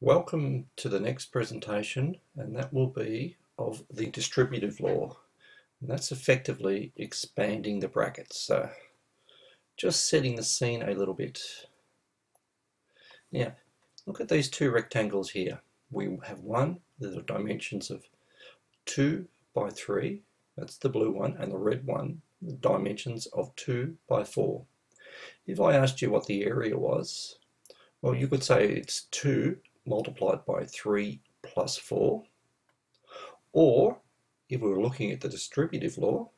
Welcome to the next presentation, and that will be of the distributive law. And that's effectively expanding the brackets. So just setting the scene a little bit. Now, look at these two rectangles here. We have one with the dimensions of 2 by 3, that's the blue one, and the red one, the dimensions of 2 by 4. If I asked you what the area was, well, you could say it's 2 multiplied by 3 plus 4, or if we were looking at the distributive law,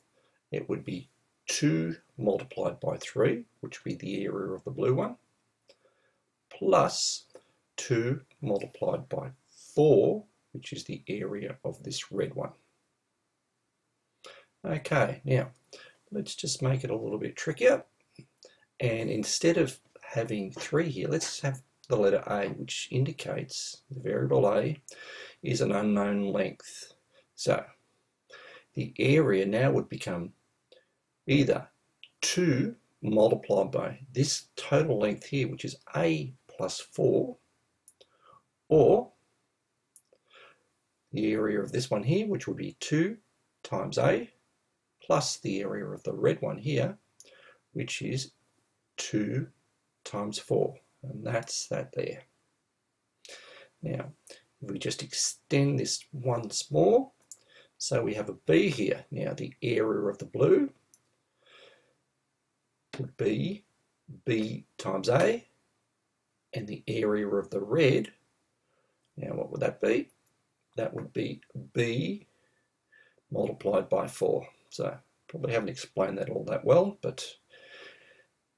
it would be 2 multiplied by 3, which would be the area of the blue one, plus 2 multiplied by 4, which is the area of this red one. Okay, now let's just make it a little bit trickier, and instead of having 3 here, let's have the letter A, which indicates the variable A is an unknown length. So the area now would become either 2 multiplied by this total length here, which is A plus 4, or the area of this one here, which would be 2 times A, plus the area of the red one here, which is 2 times 4. And that's that there. Now, if we just extend this once more, so we have a B here. Now, the area of the blue would be B times A, and the area of the red, now what would that be? That would be B multiplied by 4. So, probably haven't explained that all that well, but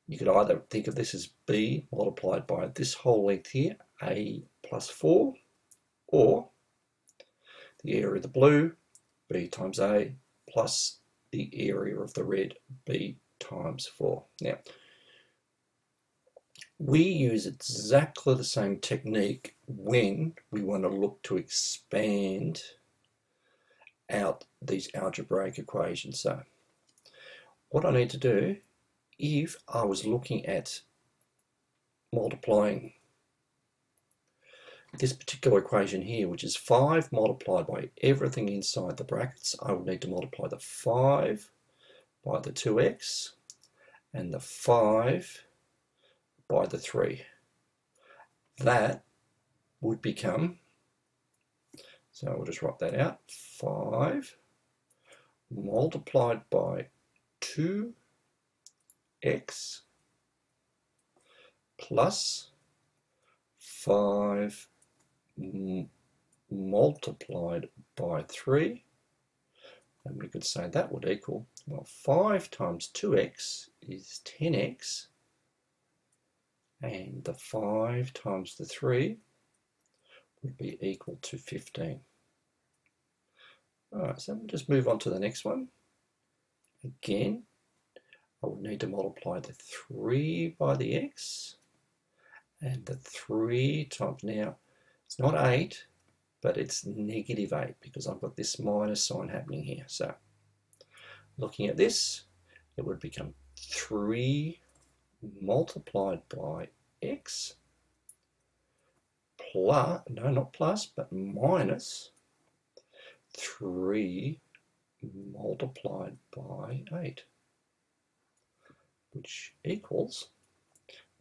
you could either think of this as B multiplied by this whole length here, A plus 4, or the area of the blue, B times A, plus the area of the red, B times 4. Now, we use exactly the same technique when we want to look to expand out these algebraic equations. So, what I need to do, if I was looking at multiplying this particular equation here, which is 5 multiplied by everything inside the brackets, I would need to multiply the 5 by the 2x and the 5 by the 3. That would become, so we'll just write that out, 5 multiplied by 2x plus 5 multiplied by 3, and we could say that would equal, well, 5 times 2x is 10x, and the 5 times the 3 would be equal to 15. Alright, so we'll just move on to the next one. Again, I would need to multiply the 3 by the x, and the 3 times, now it's not 8, but it's negative 8 because I've got this minus sign happening here. So looking at this, it would become 3 multiplied by x plus, no, not plus, but minus 3 multiplied by 8. Which equals,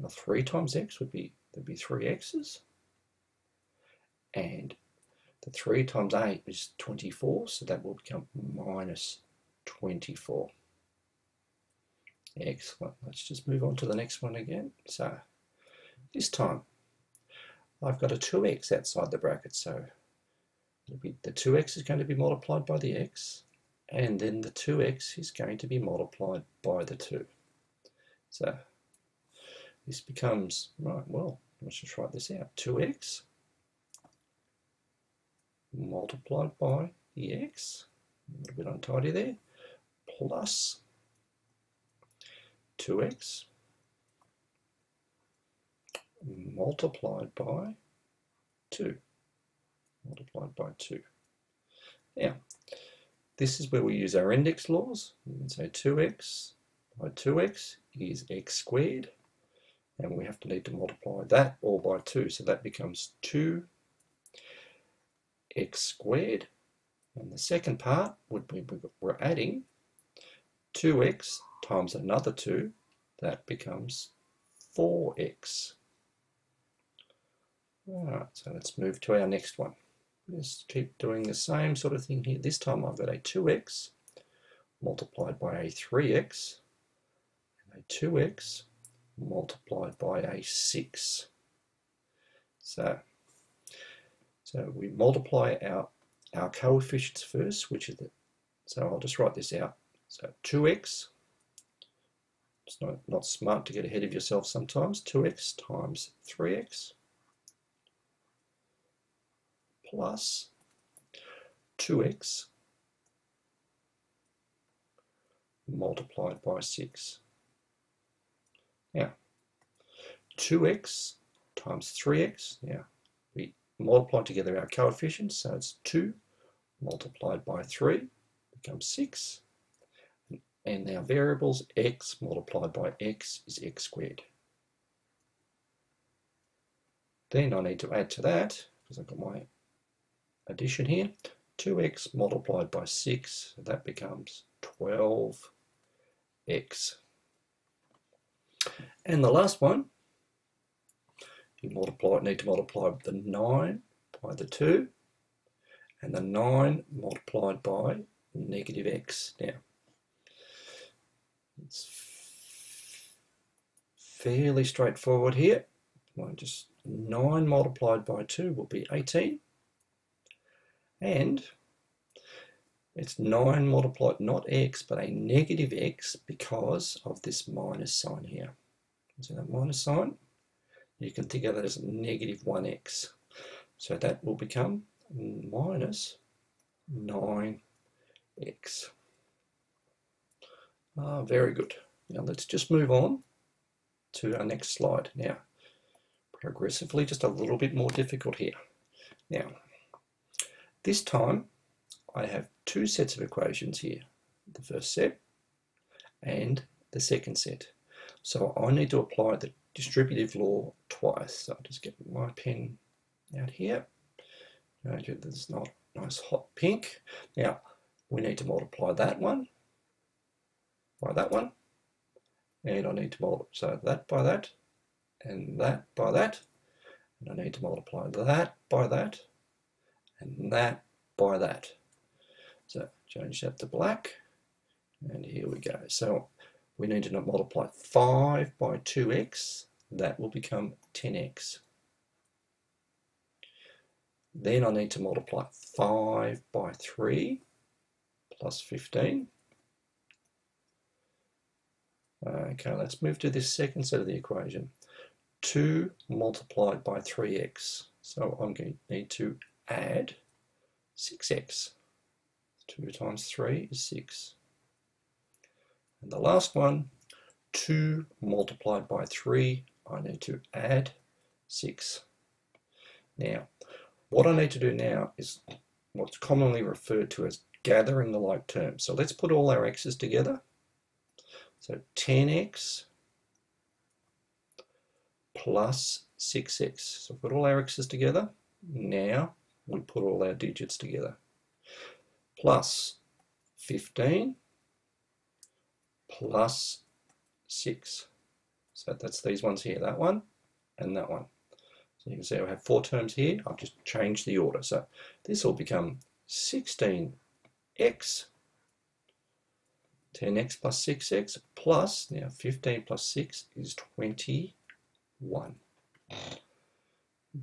now 3 times x would be, there'd be 3 x's, and the 3 times 8 is 24, so that will become minus 24. Excellent. Let's just move on to the next one again. So this time I've got a 2x outside the bracket, so it'll be, the 2x is going to be multiplied by the x, and then the 2x is going to be multiplied by the 2. So this becomes, right, well, let's just write this out. 2x multiplied by the x, a little bit untidy there, plus 2x multiplied by 2. Multiplied by 2. Now, this is where we use our index laws. We can say 2x by 2x is x squared, and we have to need to multiply that all by 2, so that becomes 2 x squared. And the second part would be we're adding 2x times another 2. That becomes 4x. Alright, so let's move to our next one. Just keep doing the same sort of thing here. This time I've got a 2x multiplied by a 3x and a 2x multiplied by a 6. So we multiply our coefficients first, which is so I'll just write this out. So 2x, it's not smart to get ahead of yourself sometimes, 2x times 3x plus 2x multiplied by 6. Now, 2x times 3x, now we multiply together our coefficients, so it's 2 multiplied by 3 becomes 6. And our variables, x multiplied by x is x squared. Then I need to add to that, because I've got my addition here, 2x multiplied by 6, so that becomes 12x. And the last one, you need to multiply the 9 by the 2, and the 9 multiplied by negative x. Now, it's fairly straightforward here. Just 9 multiplied by 2 will be 18. And it's 9 multiplied, not x, but a negative x because of this minus sign here. So that minus sign, you can think of that as negative 1x. So that will become minus 9x. Very good. Now let's just move on to our next slide. Now, progressively just a little bit more difficult here. Now, this time I have two sets of equations here. The first set and the second set. So I need to apply the distributive law twice. So I'll just get my pen out here. This is not nice hot pink. Now we need to multiply that one by that one, and I need to multiply that by that, and that by that, and I need to multiply that by that, and that by that. So change that to black, and here we go. So we need to multiply 5 by 2x, that will become 10x. Then I need to multiply 5 by 3 plus 15. Okay, let's move to this second set of the equation. 2 multiplied by 3x. So I'm going to need to add 6x. 2 times 3 is 6. And the last one, 2 multiplied by 3, I need to add 6. Now, what I need to do now is what's commonly referred to as gathering the like terms. So let's put all our x's together. So 10x plus 6x. So put all our x's together. Now we put all our digits together. Plus 15 plus 6. So that's these ones here, that one and that one. So you can see I have 4 terms here. I've just changed the order. So this will become 16x, 10x plus 6x plus, now 15 plus 6 is 21.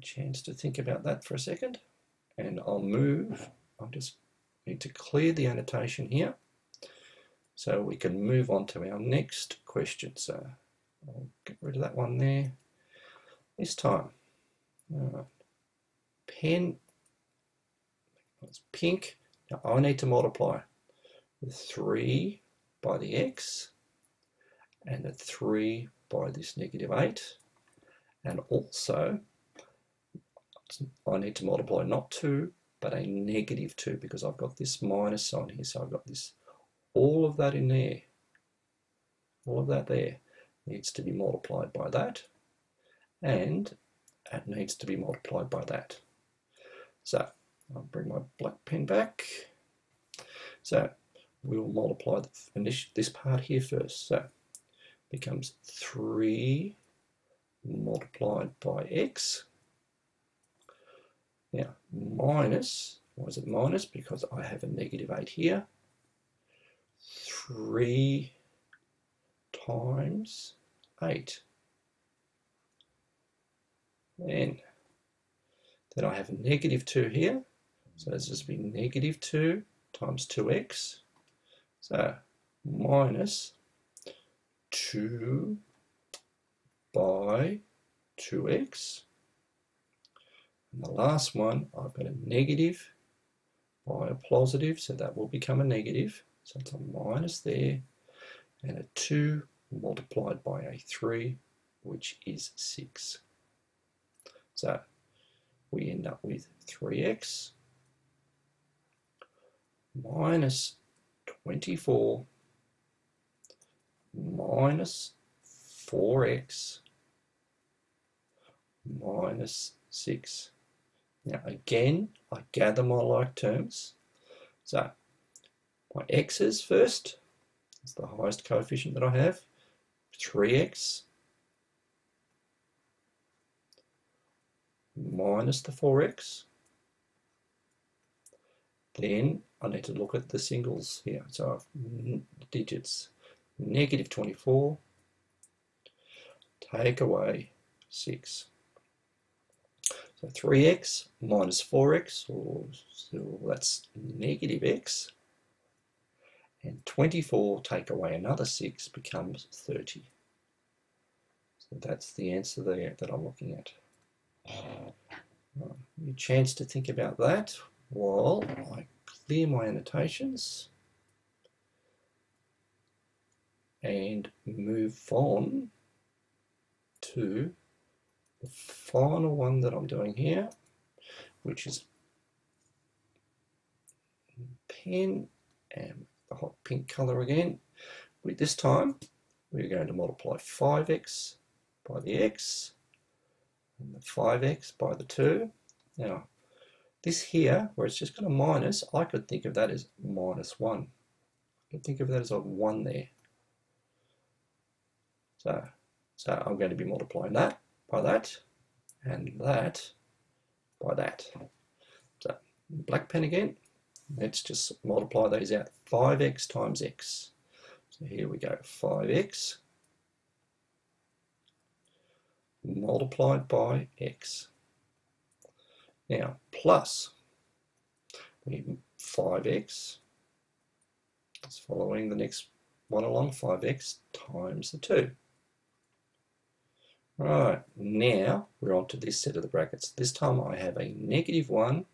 Chance to think about that for a second. And I'll just need to clear the annotation here so we can move on to our next question. So I'll get rid of that one there. This time, pen, it's pink. Now I need to multiply the 3 by the x and the 3 by this negative 8, and also I need to multiply not 2 but a negative 2 because I've got this minus sign here. So I've got this, all of that in there, all of that there needs to be multiplied by that, and it needs to be multiplied by that. So I'll bring my black pen back. So we'll multiply this part here first. So it becomes 3 multiplied by x. Now minus, why is it minus? Because I have a -8 here. 3 times 8. And then I have a -2 here. So this is be -2 times 2x. So minus 2 by 2x. And the last one, I've got a negative by a positive, so that will become a negative. So it's a minus there, and a 2 multiplied by a 3, which is 6. So we end up with 3x minus 24 minus 4x minus 6. Now again, I gather my like terms. So my x's first, it's the highest coefficient that I have, 3x minus the 4x. Then I need to look at the singles here. So I've digits, -24, take away 6. So 3x minus 4x, so that's -x. And 24 take away another 6 becomes 30. So that's the answer there that I'm looking at. A chance to think about that while I clear my annotations and move on to the final one that I'm doing here, which is pen and the hot pink color again. With this time, we're going to multiply 5x by the x and the 5x by the 2. Now, this here, where it's just got a minus, I could think of that as -1. I could think of that as a 1 there. So I'm going to be multiplying that by that, and that by that. So black pen again. Let's just multiply these out. 5x times x. So here we go. 5x multiplied by x. Now plus 5x. It's following the next one along. 5x times the 2. Right, now we're on to this set of the brackets. This time I have a -1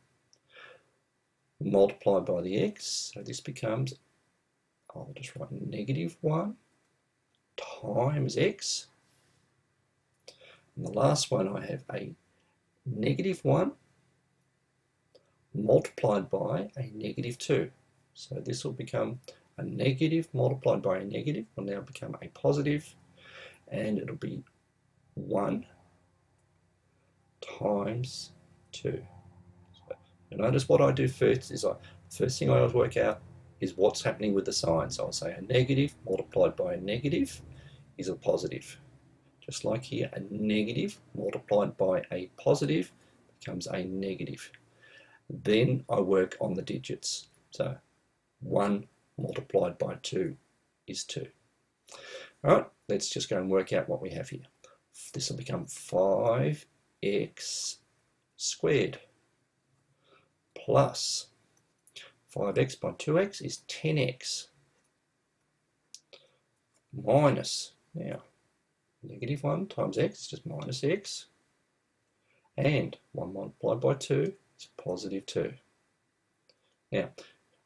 multiplied by the x, so this becomes, I'll just write -1 times x. And the last one I have a -1 multiplied by a -2. So this will become a negative multiplied by a negative will now become a positive, and it'll be 1 times 2. So you notice what I do first is first thing I always work out is what's happening with the sign. So I'll say a negative multiplied by a negative is a positive. Just like here, a negative multiplied by a positive becomes a negative. Then I work on the digits. So 1 multiplied by 2 is 2. All right, let's just go and work out what we have here. This will become 5x squared plus 5x by 2x is 10x minus, now -1 times x is just minus x, and 1 multiplied by 2 is positive 2. Now,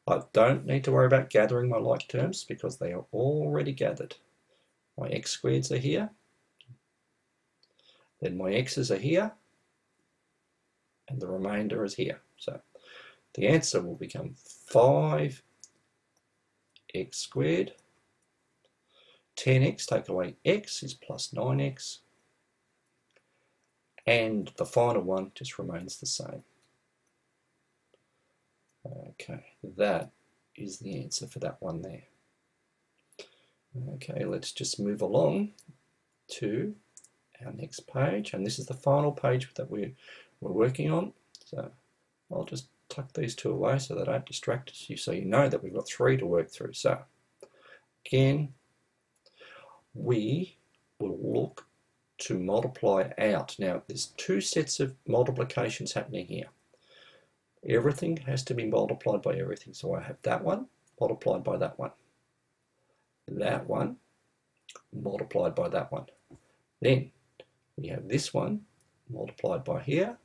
I don't need to worry about gathering my like terms because they are already gathered. My x squareds are here, then my x's are here, and the remainder is here. So the answer will become 5x squared, 10x, take away x is plus 9x, and the final one just remains the same. Okay, that is the answer for that one there. Okay, let's just move along to our next page, and this is the final page that we're working on. So I'll just tuck these two away so they don't distract us, so you know that we've got 3 to work through. So again, we will look to multiply out. Now there's 2 sets of multiplications happening here. Everything has to be multiplied by everything. So I have that one multiplied by that one multiplied by that one. Then we have this one multiplied by here,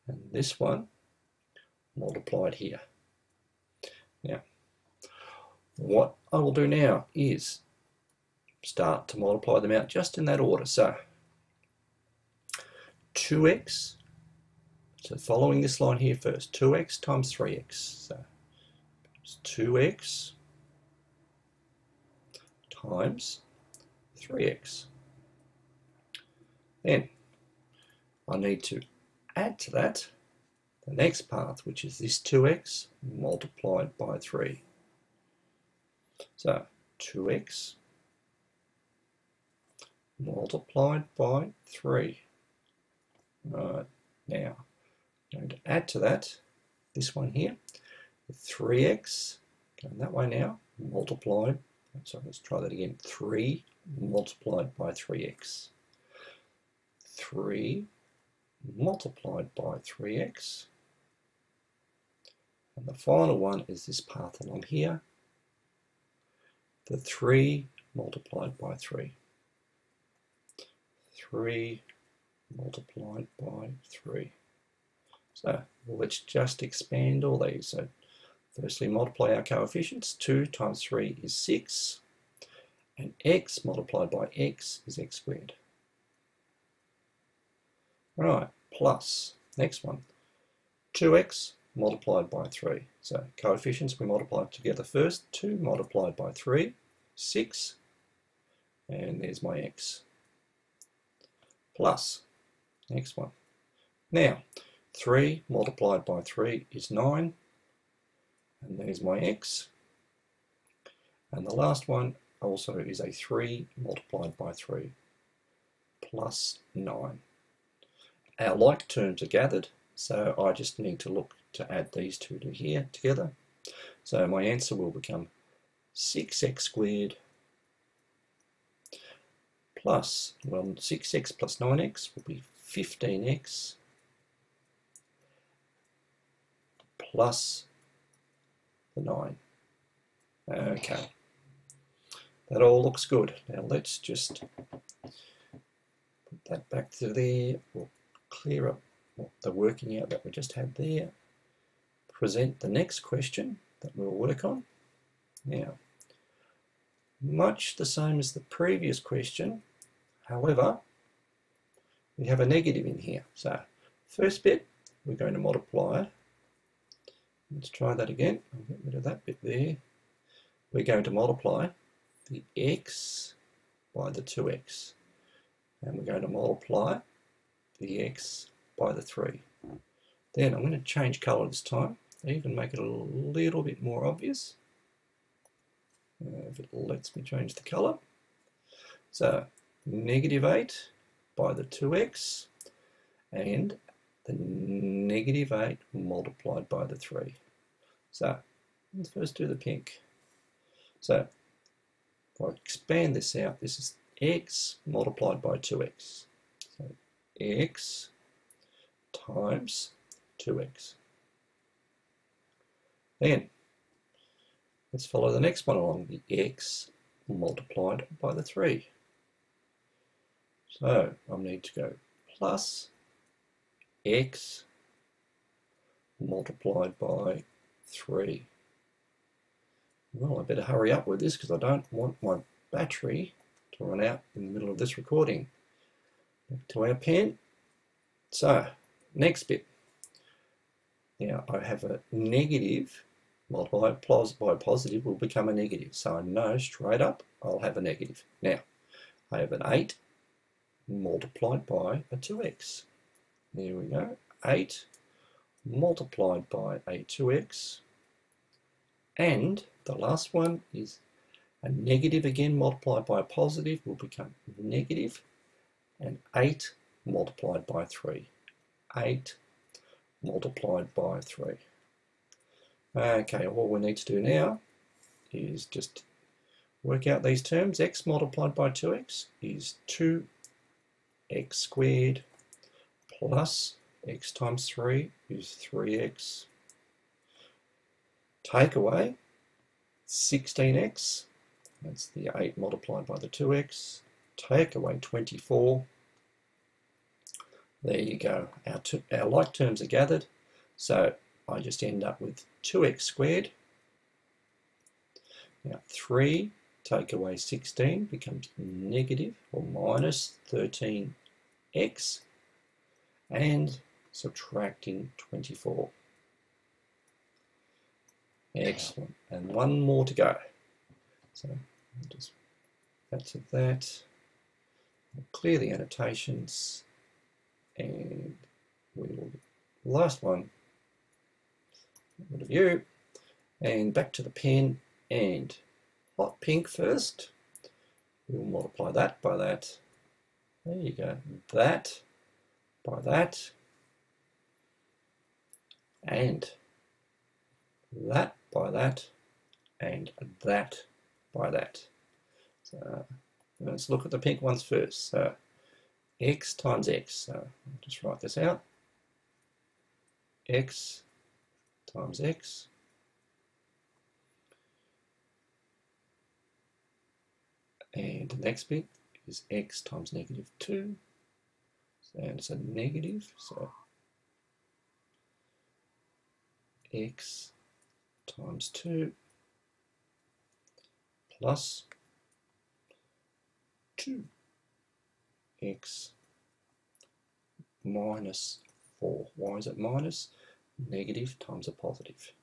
and this one multiplied here. Now, what I will do now is start to multiply them out just in that order. So 2x, so following this line here first, 2x times 3x. So it's 2x times 3x. Then I need to add to that the next path, which is this 2x multiplied by 3. So 2x multiplied by 3. Right, now I'm going to add to that this one here, 3x, going that way now, multiplied, so let's try that again, 3 multiplied by 3x. 3 multiplied by 3x. And the final one is this path along here, the 3 multiplied by 3. 3 multiplied by 3. So let's just expand all these. So firstly multiply our coefficients. 2 times 3 is 6, and x multiplied by x is x squared. Right, plus, next one, 2x multiplied by 3. So coefficients we multiply together first. 2 multiplied by 3, 6, and there's my x. Plus, next one. Now, 3 multiplied by 3 is 9, and there's my x. And the last one also is a 3 multiplied by 3 plus 9. Our like terms are gathered, so I just need to look to add these two to here together. So my answer will become 6x squared plus, well, 6x plus 9x will be 15x plus the 9. Okay, that all looks good. Now let's just put that back to there. We'll clear up the working out that we just had there. Present the next question that we'll work on. Now, much the same as the previous question, however, we have a negative in here. So first bit, we're going to multiply. Let's try that again. I'll get rid of that bit there. We're going to multiply the x by the 2x. And we're going to multiply the x by the 3. Then I'm going to change colour this time, even make it a little bit more obvious. If it lets me change the colour. So negative 8 by the 2x and the negative 8 multiplied by the 3. So let's first do the pink. So if I expand this out, this is x multiplied by 2x. So x times 2x. Then let's follow the next one along, the x multiplied by the 3. So I need to go plus x multiplied by 3. Well, I better hurry up with this because I don't want my battery to run out in the middle of this recording. Back to our pen. So, next bit. Now, I have a negative multiplied by positive will become a negative. So I know straight up I'll have a negative. Now, I have an 8 multiplied by a 2x. There we go. 8 multiplied by a 2x And the last one is a negative again multiplied by a positive will become negative, and 8 multiplied by 3. 8 multiplied by 3. Okay, all we need to do now is just work out these terms. X multiplied by 2x is 2x squared plus x times 3 is 3x. Take away 16x, that's the 8 multiplied by the 2x. Take away 24. There you go. Our like terms are gathered. So I just end up with 2x squared. Now 3 take away 16 becomes negative or minus 13x, and subtracting 24. Excellent. And one more to go. So I'll just that's of that. We'll clear the annotations, and we will last one. Rid of you, and back to the pen, and hot pink first. We'll multiply that by that. There you go. That by that, and that by that, and that by that. So let's look at the pink ones first. So x times x. So I'll just write this out. X times x and the next bit is x times negative 2, and it's a negative, so x times 2 plus 2x minus 4. Why is it minus? Negative times a positive.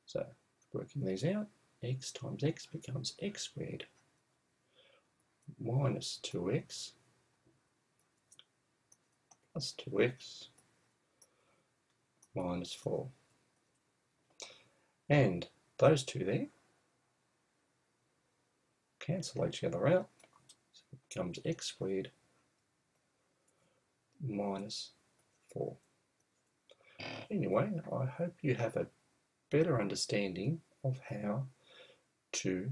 So working these out, x times x becomes x squared minus 2x plus 2x minus 4. And those two there cancel each other out, so it becomes x squared minus 4. Anyway, I hope you have a better understanding of how to